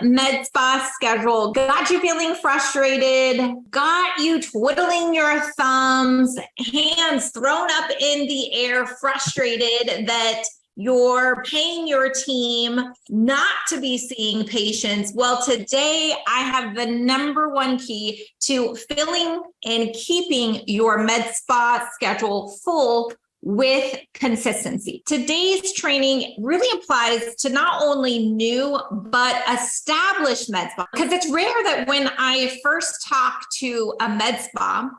med spa schedule got you feeling frustrated, got you twiddling your thumbs, hands thrown up in the air, frustrated that you're paying your team not to be seeing patients. Well, today I have the number one key to filling and keeping your med spa schedule full with consistency. Today's training really applies to not only new, but established med spa, because it's rare that when I first talk to a med spa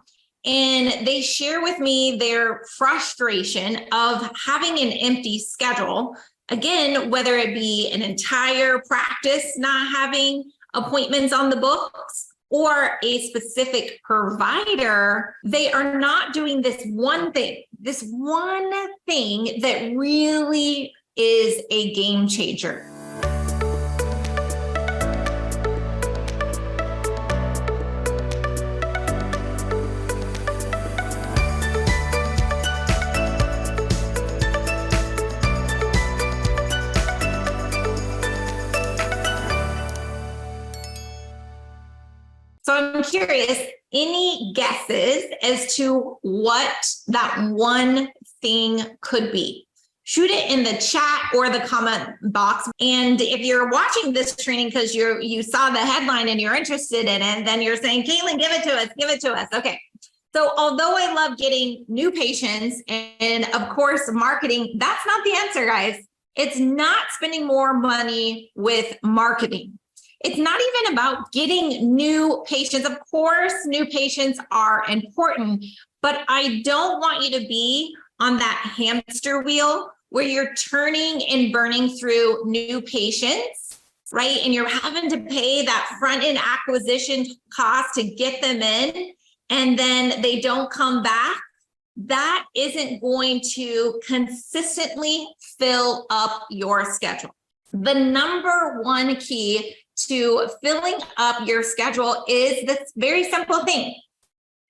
and they share with me their frustration of having an empty schedule, again, whether it be an entire practice not having appointments on the books or a specific provider, they are not doing this one thing that really is a game changer. So I'm curious, any guesses as to what that one thing could be? Shoot it in the chat or the comment box. And if you're watching this training because you saw the headline and you're interested in it, then you're saying, Caitlin, give it to us. Okay. So although I love getting new patients and of course marketing, that's not the answer, guys. It's not spending more money with marketing. It's not even about getting new patients. Of course, new patients are important, but I don't want you to be on that hamster wheel where you're turning and burning through new patients, right? And you're having to pay that front end acquisition cost to get them in, and then they don't come back. That isn't going to consistently fill up your schedule. The number one key to filling up your schedule is this very simple thing: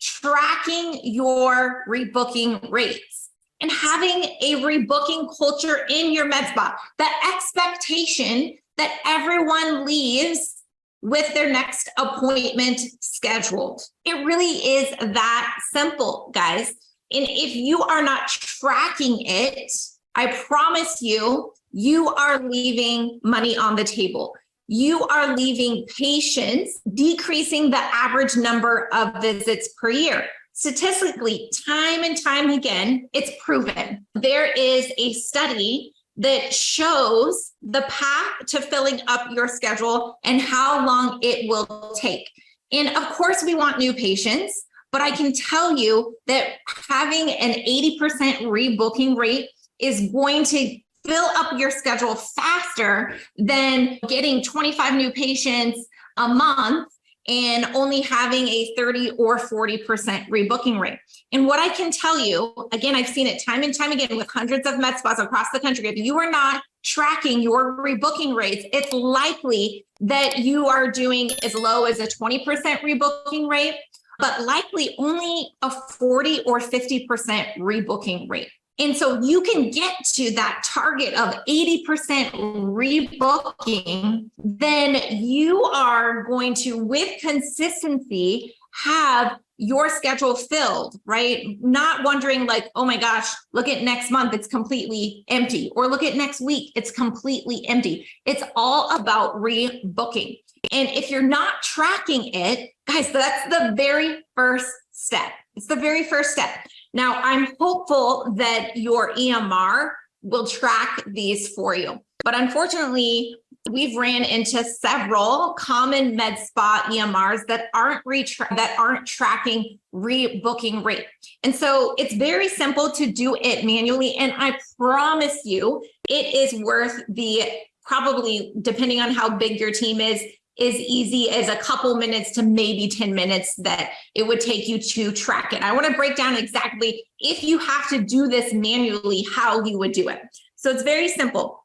tracking your rebooking rates and having a rebooking culture in your med spa. The expectation that everyone leaves with their next appointment scheduled. It really is that simple, guys. And if you are not tracking it, I promise you, you are leaving money on the table. You are leaving patients, decreasing the average number of visits per year. Statistically, time and time again, it's proven. There is a study that shows the path to filling up your schedule and how long it will take. And of course, we want new patients, but I can tell you that having an 80% rebooking rate is going to fill up your schedule faster than getting 25 new patients a month and only having a 30 or 40% rebooking rate. And what I can tell you, again, I've seen it time and time again with hundreds of med spas across the country. If you are not tracking your rebooking rates, it's likely that you are doing as low as a 20% rebooking rate, but likely only a 40 or 50% rebooking rate. And so you can get to that target of 80% rebooking, then you are going to, with consistency, have your schedule filled, right? Not wondering like, oh my gosh, look at next month, it's completely empty. Or look at next week, it's completely empty. It's all about rebooking. And if you're not tracking it, guys, that's the very first step. It's the very first step. Now, I'm hopeful that your EMR will track these for you. But unfortunately, we've ran into several common med spa EMRs that aren't tracking rebooking rate. And so it's very simple to do it manually. And I promise you, it is worth the, probably depending on how big your team is easy as a couple minutes to maybe 10 minutes that it would take you to track it. I want to break down exactly, if you have to do this manually, how you would do it. So it's very simple.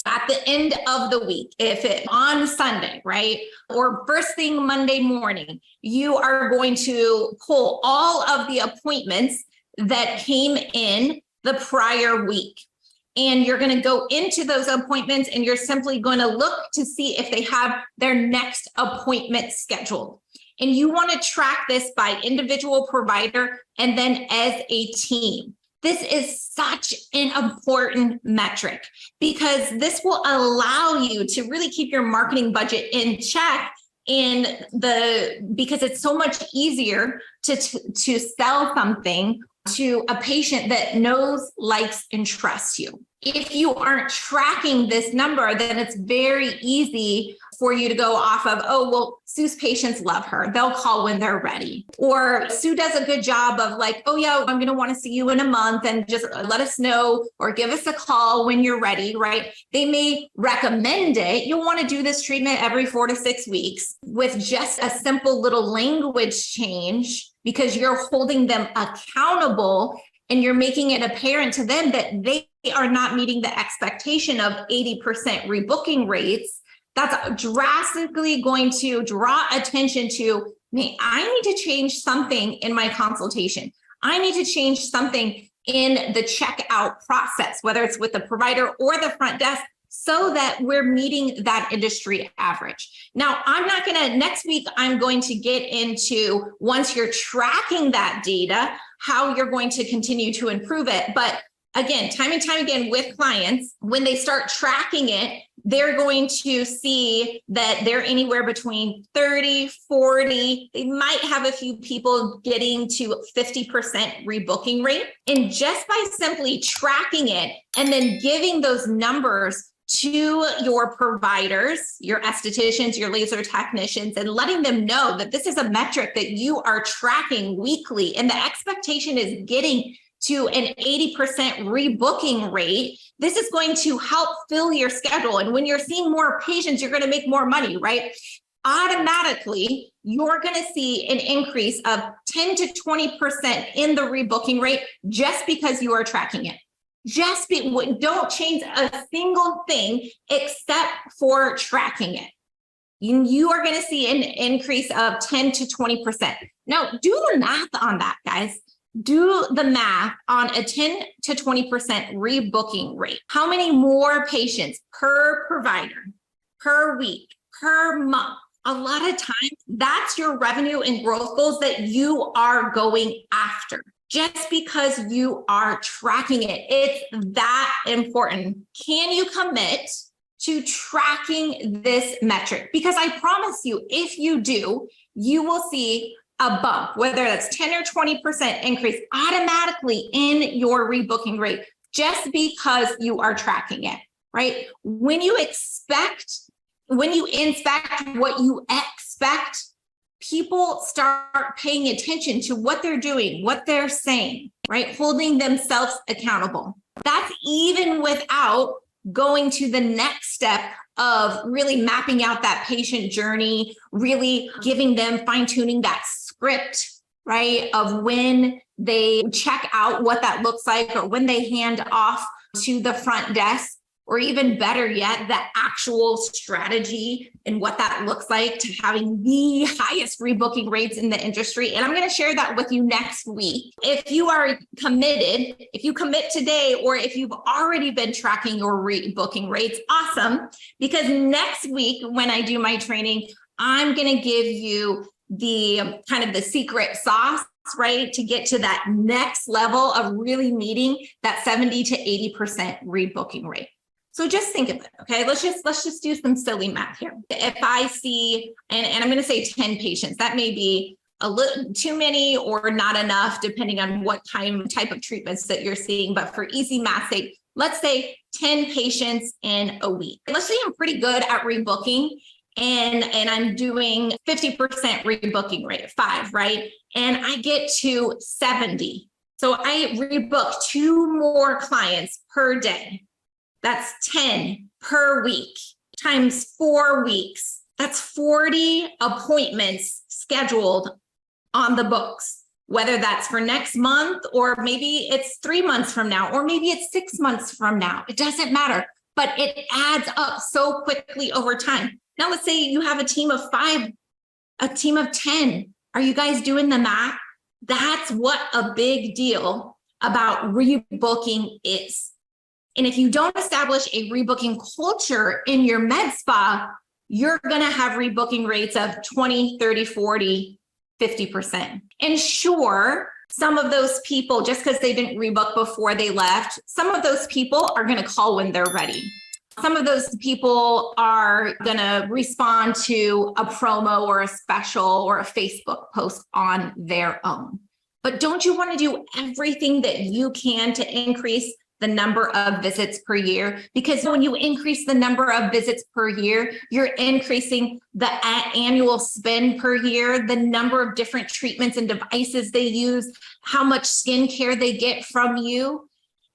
At the end of the week, if it's on Sunday, right, or first thing Monday morning, you are going to pull all of the appointments that came in the prior week. and you're going to go into those appointments and you're simply going to look to see if they have their next appointment scheduled. And you want to track this by individual provider and then as a team. This is such an important metric because this will allow you to really keep your marketing budget in check because it's so much easier to sell something to a patient that knows, likes, and trusts you. If you aren't tracking this number, then it's very easy for you to go off of, oh, well, Sue's patients love her. They'll call when they're ready. Or Sue does a good job of like, oh yeah, I'm going to want to see you in a month and just let us know or give us a call when you're ready, right? They may recommend it. You'll want to do this treatment every 4 to 6 weeks with just a simple little language change because you're holding them accountable and you're making it apparent to them that they are not meeting the expectation of 80% rebooking rates. That's drastically going to draw attention to me. I need to change something in my consultation. I need to change something in the checkout process, whether it's with the provider or the front desk, so that we're meeting that industry average. Now, next week, I'm going to get into, once you're tracking that data, how you're going to continue to improve it. But again, time and time again with clients, when they start tracking it, they're going to see that they're anywhere between 30, 40. They might have a few people getting to 50% rebooking rate. And just by simply tracking it and then giving those numbers to your providers, your estheticians, your laser technicians, and letting them know that this is a metric that you are tracking weekly. And the expectation is getting to an 80% rebooking rate. This is going to help fill your schedule. And when you're seeing more patients, you're going to make more money, right? Automatically, you're going to see an increase of 10 to 20% in the rebooking rate just because you are tracking it. Don't change a single thing except for tracking it. You are going to see an increase of 10 to 20%. Now, do the math on that, guys. Do the math on a 10 to 20% rebooking rate. How many more patients per provider, per week, per month? A lot of times, that's your revenue and growth goals that you are going after. Just because you are tracking it, it's that important. Can you commit to tracking this metric? Because I promise you, if you do, you will see a bump, whether that's 10 or 20% increase automatically in your rebooking rate, just because you are tracking it, right? When you inspect what you expect, people start paying attention to what they're doing, what they're saying, right? Holding themselves accountable. That's even without going to the next step of really mapping out that patient journey, really giving them, fine-tuning that script, right? Of when they check out, what that looks like, or when they hand off to the front desk, or even better yet, the actual strategy and what that looks like to having the highest rebooking rates in the industry. And I'm going to share that with you next week. If you are committed, if you commit today, or if you've already been tracking your rebooking rates, awesome. Because next week, when I do my training, I'm going to give you the kind of the secret sauce, right? To get to that next level of really meeting that 70 to 80% rebooking rate. So just think of it, okay? Let's just do some silly math here. If I see, and I'm going to say 10 patients, that may be a little too many or not enough, depending on what type of treatments that you're seeing. But for easy math sake, let's say 10 patients in a week. Let's say I'm pretty good at rebooking, and I'm doing 50% rebooking rate, 5, right? And I get to 70. So I rebook 2 more clients per day. That's 10 per week times 4 weeks. That's 40 appointments scheduled on the books, whether that's for next month, or maybe it's 3 months from now, or maybe it's 6 months from now. It doesn't matter, but it adds up so quickly over time. Now, let's say you have a team of 5, a team of 10. Are you guys doing the math? That's what a big deal about rebooking is. And if you don't establish a rebooking culture in your med spa, you're going to have rebooking rates of 20, 30, 40, 50%. And sure, some of those people, just because they didn't rebook before they left, some of those people are going to call when they're ready. Some of those people are going to respond to a promo or a special or a Facebook post on their own. But don't you want to do everything that you can to increase the number of visits per year? Because when you increase the number of visits per year, you're increasing the annual spend per year, the number of different treatments and devices they use, how much skincare they get from you.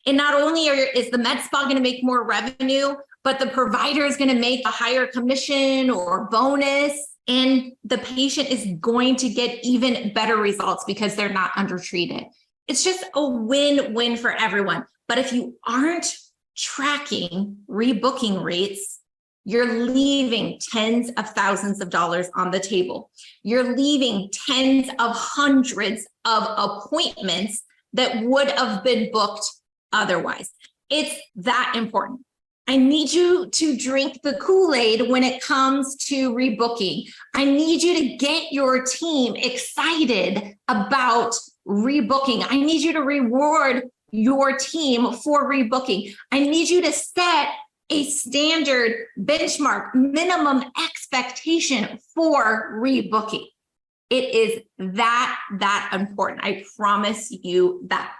And not only is the med spa going to make more revenue, but the provider is going to make a higher commission or bonus. And the patient is going to get even better results because they're not undertreated. It's just a win-win for everyone. But if you aren't tracking rebooking rates, you're leaving tens of thousands of dollars on the table. You're leaving tens of hundreds of appointments that would have been booked otherwise. It's that important. I need you to drink the Kool-Aid when it comes to rebooking. I need you to get your team excited about rebooking. I need you to reward your team for rebooking. I need you to set a standard benchmark, minimum expectation for rebooking. It is that important. I promise you that.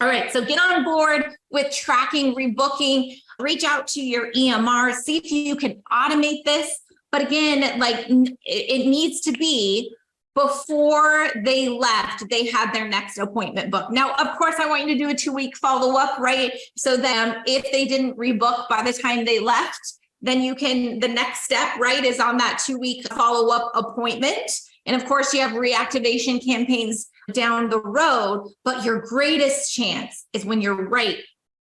All right, so get on board with tracking rebooking. Reach out to your EMR, see if you can automate this. But again, like it needs to be before they left, they had their next appointment booked. Now, of course, I want you to do a 2-week follow-up, right? So then if they didn't rebook by the time they left, then you can, the next step, right, is on that 2-week follow-up appointment. And of course, you have reactivation campaigns down the road, but your greatest chance is when you're right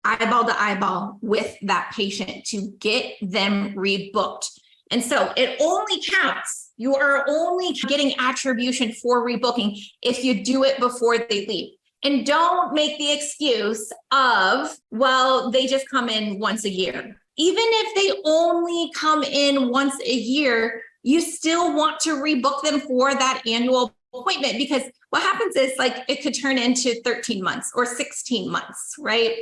eyeball to eyeball with that patient to get them rebooked. And so it only counts. You are only getting attribution for rebooking if you do it before they leave. And don't make the excuse of, well, they just come in once a year. Even if they only come in once a year, you still want to rebook them for that annual appointment, because what happens is like it could turn into 13 months or 16 months, right?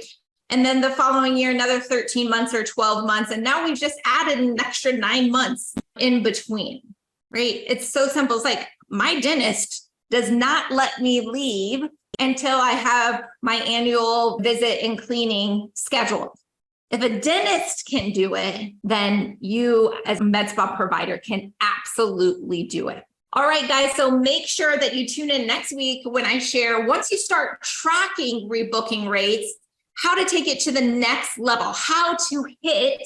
And then the following year, another 13 months or 12 months. And now we've just added an extra 9 months in between, right? It's so simple. It's like my dentist does not let me leave until I have my annual visit and cleaning scheduled. If a dentist can do it, then you as a med spa provider can absolutely do it. All right, guys, so make sure that you tune in next week when I share, once you start tracking rebooking rates, how to take it to the next level, how to hit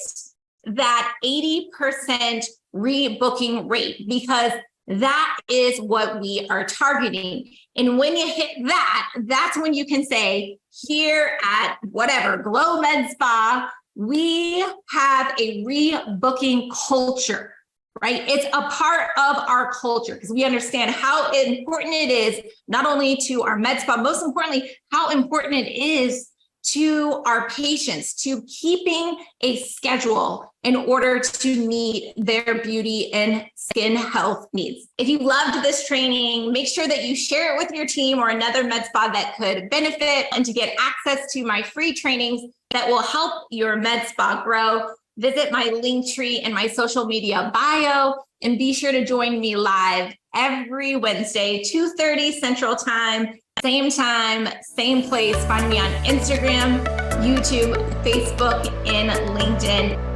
that 80% rebooking rate, because that is what we are targeting. And when you hit that, that's when you can say, here at whatever, Glow Med Spa, we have a rebooking culture, right? It's a part of our culture because we understand how important it is, not only to our med spa, most importantly, how important it is to our patients, to keeping a schedule in order to meet their beauty and skin health needs. If you loved this training, make sure that you share it with your team or another med spa that could benefit. And to get access to my free trainings that will help your med spa grow, visit my link tree in my social media bio, and be sure to join me live every Wednesday, 2:30 Central Time, same place. Find me on Instagram, YouTube, Facebook, and LinkedIn.